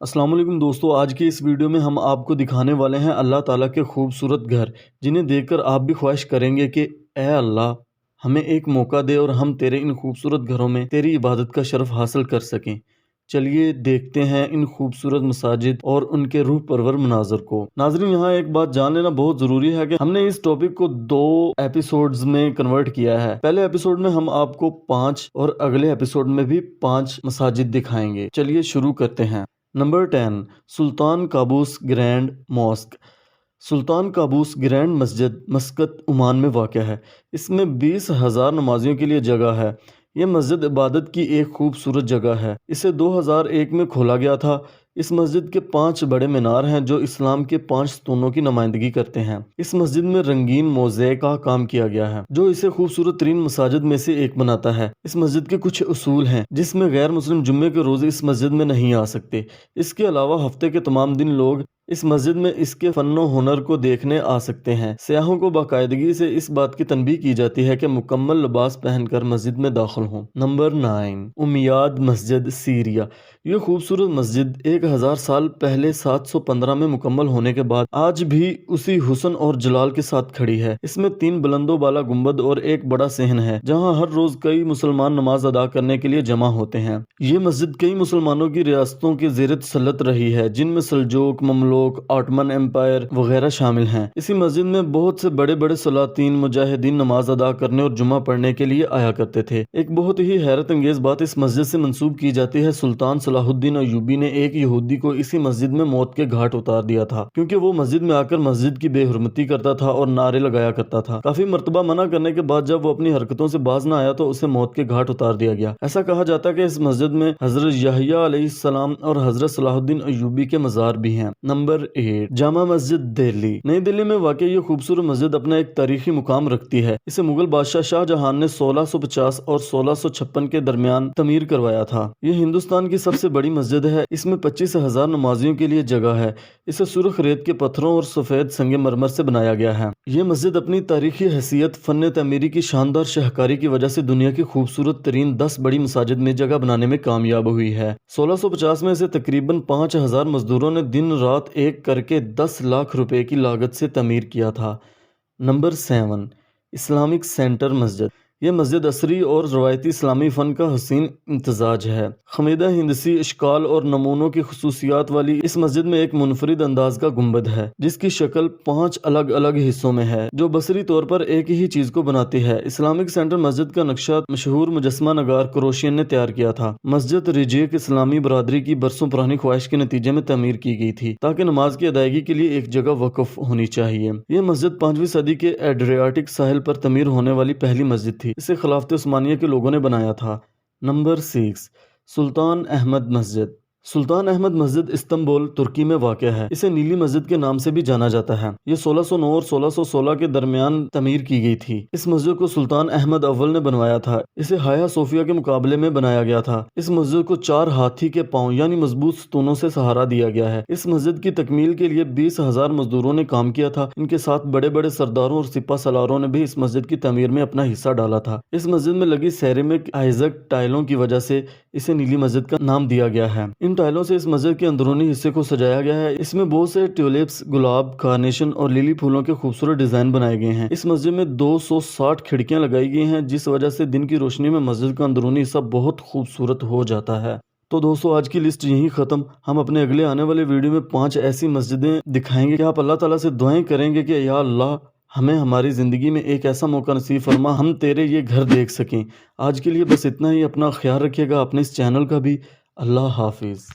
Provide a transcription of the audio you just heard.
अस्सलाम वालेकुम दोस्तों, आज की इस वीडियो में हम आपको दिखाने वाले हैं अल्लाह ताला के खूबसूरत घर, जिन्हें देखकर आप भी ख्वाहिश करेंगे कि ऐ अल्लाह हमें एक मौका दे और हम तेरे इन खूबसूरत घरों में तेरी इबादत का शरफ हासिल कर सकें। चलिए देखते हैं इन खूबसूरत मसाजिद और उनके रूह परवर मनाज़र को। नाज़रीन, यहाँ एक बात जान लेना बहुत ज़रूरी है कि हमने इस टॉपिक को 2 एपिसोड्स में कन्वर्ट किया है। पहले एपिसोड में हम आपको 5 और अगले एपिसोड में भी 5 मसाजिद दिखाएंगे। चलिए शुरू करते हैं। नंबर 10, सुल्तान काबूस ग्रैंड मॉस्क। सुल्तान काबूस ग्रैंड मस्जिद मस्कत ओमान में वाक़ है। इसमें 20,000 नमाजियों के लिए जगह है। यह मस्जिद इबादत की एक खूबसूरत जगह है। इसे 2001 में खोला गया था। इस मस्जिद के 5 बड़े मीनार हैं जो इस्लाम के 5 स्तूनों की नुमाइंदगी करते हैं। इस मस्जिद में रंगीन मोज़ेक का काम किया गया है जो इसे खूबसूरत तरीन मसाजिद में से एक बनाता है। इस मस्जिद के कुछ उसूल हैं जिसमें गैर मुस्लिम जुम्मे के रोज़ इस मस्जिद में नहीं आ सकते। इसके अलावा हफ्ते के तमाम दिन लोग इस मस्जिद में इसके फन्नो हुनर को देखने आ सकते हैं। सयाहों को बाकायदगी से इस बात की तनबीह की जाती है कि मुकम्मल लिबास पहनकर मस्जिद में दाखिल हों। नंबर 9, उमियाद मस्जिद सीरिया। यह खूबसूरत मस्जिद 1000 साल पहले 715 में मुकम्मल होने के बाद आज भी उसी हुस्न और जलाल के साथ खड़ी है। इसमें 3 बुलंदो बाला गुंबद और एक बड़ा सहन है जहाँ हर रोज कई मुसलमान नमाज अदा करने के लिए जमा होते हैं। ये मस्जिद कई मुसलमानों की रियासतों के ज़ेर तसल्लुत रही है जिनमें सल्जूक, ममलूक, ऑटमन एम्पायर वगैरह शामिल हैं। इसी मस्जिद में बहुत से बड़े बड़े सलातीन मुजाहिदीन नमाज अदा करने और जुमा पढ़ने के लिए आया करते थे। एक बहुत ही हैरत अंगेज बात इस मस्जिद से मंसूब की जाती है। सुल्तान सलाहुद्दीन अय्यूबी ने एक यहूदी को इसी मस्जिद में मौत के घाट उतार दिया था क्योंकि वो मस्जिद में आकर मस्जिद की बेहुरमती करता था और नारे लगाया करता था। काफी मर्तबा मना करने के बाद जब वो अपनी हरकतों से बाज न आया तो उसे मौत के घाट उतार दिया गया। ऐसा कहा जाता है कि इस मस्जिद में हजरत याहिया अलैहिस्सलाम और हजरत सलाहुद्दीन अय्यूबी के मज़ार भी हैं। नंबर 8, जामा मस्जिद दिल्ली। नई दिल्ली में वाक़ ये खूबसूरत मस्जिद अपना एक तारीखी मुकाम रखती है। इसे मुगल बादशाह शाहजहां ने 1650 और 1656 के दरमियान तमीर करवाया था। ये हिंदुस्तान की सबसे बड़ी मस्जिद है। इसमें 25,000 नमाजियों के लिए जगह है। इसे सुर्ख रेत के पत्थरों और सफ़ेद संगे मरमर से बनाया गया है। ये मस्जिद अपनी तारीखी हैसियत, फन तमीरी की शानदार शाहकारी की वजह से दुनिया की खूबसूरत तरीन 10 बड़ी मसाजिद में जगह बनाने में कामयाब हुई है। 1650 में से तकरीबन 5000 मजदूरों ने दिन रात एक करके 10 लाख रुपए की लागत से तमीर किया था। नंबर 7, इस्लामिक सेंटर मस्जिद। यह मस्जिद असरी और रवायती इस्लामी फ़न का हसीन इम्तजाज है। खमीदा हिंदसी इश्काल और नमूनों की खसूसियात वाली इस मस्जिद में एक मुनफरिद अंदाज का गुंबद है जिसकी शक्ल 5 अलग अलग हिस्सों में है जो बसरी तौर पर एक ही चीज़ को बनाती है। इस्लामिक सेंटर मस्जिद का नक्शा मशहूर मुजस्मा नगार क्रोशियन ने तैयार किया था। मस्जिद रिजेक इस्लामी बरादरी की बरसों पुरानी ख्वाहिश के नतीजे में तमीर की गई थी ताकि नमाज की अदायगी के लिए एक जगह वक़्फ़ होनी चाहिए। यह मस्जिद 5वीं सदी के एड्रियाटिक साहिल पर तमीर होने वाली पहली मस्जिद थी। इसे खिलाफत उस्मानिया के लोगों ने बनाया था। नंबर 6, सुल्तान अहमद मस्जिद। सुल्तान अहमद मस्जिद इस्तांबुल तुर्की में वाक़ है। इसे नीली मस्जिद के नाम से भी जाना जाता है। ये 1609 और 1616 के दरमियान तमीर की गई थी। इस मस्जिद को सुल्तान अहमद अव्वल ने बनवाया था। इसे हाया सोफिया के मुकाबले में बनाया गया था। इस मस्जिद को 4 हाथी के पांव यानी मजबूत स्तूनों से सहारा दिया गया है। इस मस्जिद की तकमील के लिए 20,000 मजदूरों ने काम किया था। इनके साथ बड़े बड़े सरदारों और सिपा सलारों ने भी इस मस्जिद की तमीर में अपना हिस्सा डाला था। इस मस्जिद में लगी सेरेमिक आइजक टाइलों की वजह से इसे नीली मस्जिद का नाम दिया गया है। इन टाइलों से इस मस्जिद के अंदरूनी हिस्से को सजाया गया है। इसमें बहुत से ट्यूलिप्स, गुलाब, कार्नेशन और लिली फूलों के खूबसूरत डिजाइन बनाए गए हैं। इस मस्जिद में 260 खिड़कियां लगाई गई हैं जिस वजह से दिन की रोशनी में मस्जिद का अंदरूनी हिस्सा बहुत खूबसूरत हो जाता है। तो दोस्तों, आज की लिस्ट यहीं ख़त्म। हम अपने अगले आने वाले वीडियो में 5 ऐसी मस्जिदें दिखाएंगे कि आप अल्लाह ताला से दुआएं करेंगे कि या अल्लाह हमें हमारी ज़िंदगी में एक ऐसा मौका नसीब फरमा हम तेरे ये घर देख सकें। आज के लिए बस इतना ही। अपना ख्याल रखिएगा, अपने इस चैनल का भी। अल्लाह हाफिज़।